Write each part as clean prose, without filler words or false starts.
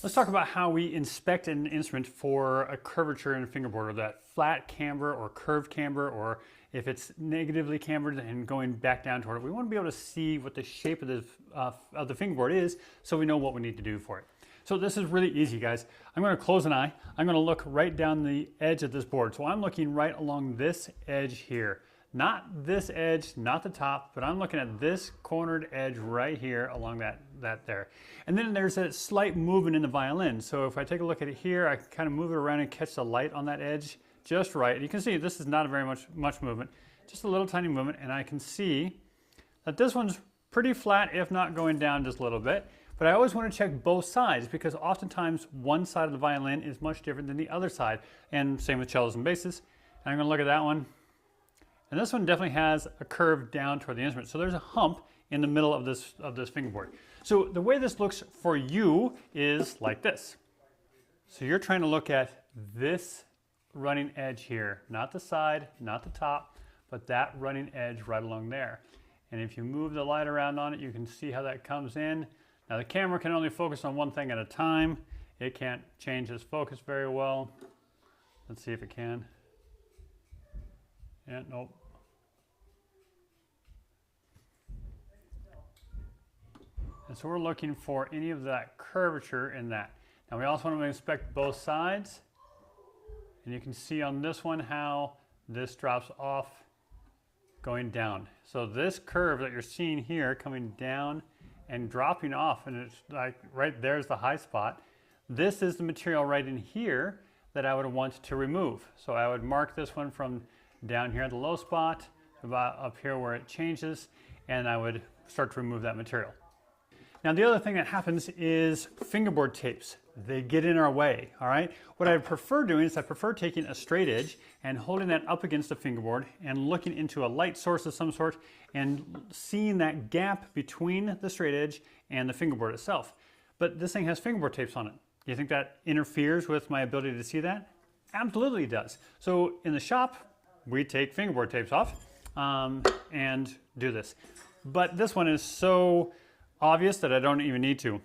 Let's talk about how we inspect an instrument for a curvature in a fingerboard, or that flat camber or curved camber, or if it's negatively cambered and going back down toward it. We want to be able to see what the shape of the fingerboard is so we know what we need to do for it. So this is really easy, guys. I'm going to close an eye. I'm going to look right down the edge of this board. So I'm looking right along this edge here. Not this edge, not the top, but I'm looking at this cornered edge right here along that there. And then there's a slight movement in the violin. So if I take a look at it here, I can kind of move it around and catch the light on that edge just right. You can see this is not a very much movement, just a little tiny movement, and I can see that this one's pretty flat, if not going down just a little bit. But I always want to check both sides because oftentimes one side of the violin is much different than the other side. And same with cellos and basses. And I'm going to look at that one. And this one definitely has a curve down toward the instrument. So there's a hump in the middle of this fingerboard. So the way this looks for you is like this. So you're trying to look at this running edge here, not the side, not the top, but that running edge right along there. And if you move the light around on it, you can see how that comes in. Now the camera can only focus on one thing at a time. It can't change its focus very well. Let's see if it can. Yeah, nope. And so we're looking for any of that curvature in that. Now we also want to inspect both sides. And you can see on this one how this drops off going down. So this curve that you're seeing here coming down and dropping off, and it's like right there's the high spot. This is the material right in here that I would want to remove. So I would mark this one from down here at the low spot to about up here where it changes, and I would start to remove that material. Now the other thing that happens is fingerboard tapes. They get in our way, all right? What I prefer doing is I prefer taking a straight edge and holding that up against the fingerboard and looking into a light source of some sort and seeing that gap between the straight edge and the fingerboard itself. But this thing has fingerboard tapes on it. Do you think that interferes with my ability to see that? Absolutely it does. So in the shop, we take fingerboard tapes off and do this. But this one is so obvious that I don't even need to.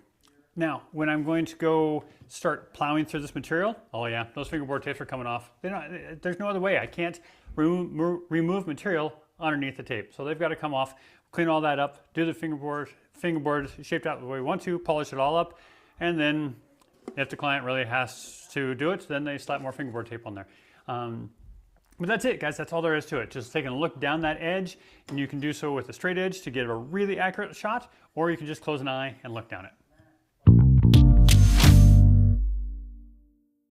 Now, when I'm going to go start plowing through this material, oh yeah, those fingerboard tapes are coming off. There's no other way. I can't remove material underneath the tape. So they've got to come off, clean all that up, do the fingerboard shaped out the way we want to, polish it all up, and then if the client really has to do it, then they slap more fingerboard tape on there. But that's it, guys. That's all there is to it. Just taking a look down that edge, and you can do so with a straight edge to get a really accurate shot, or you can just close an eye and look down it.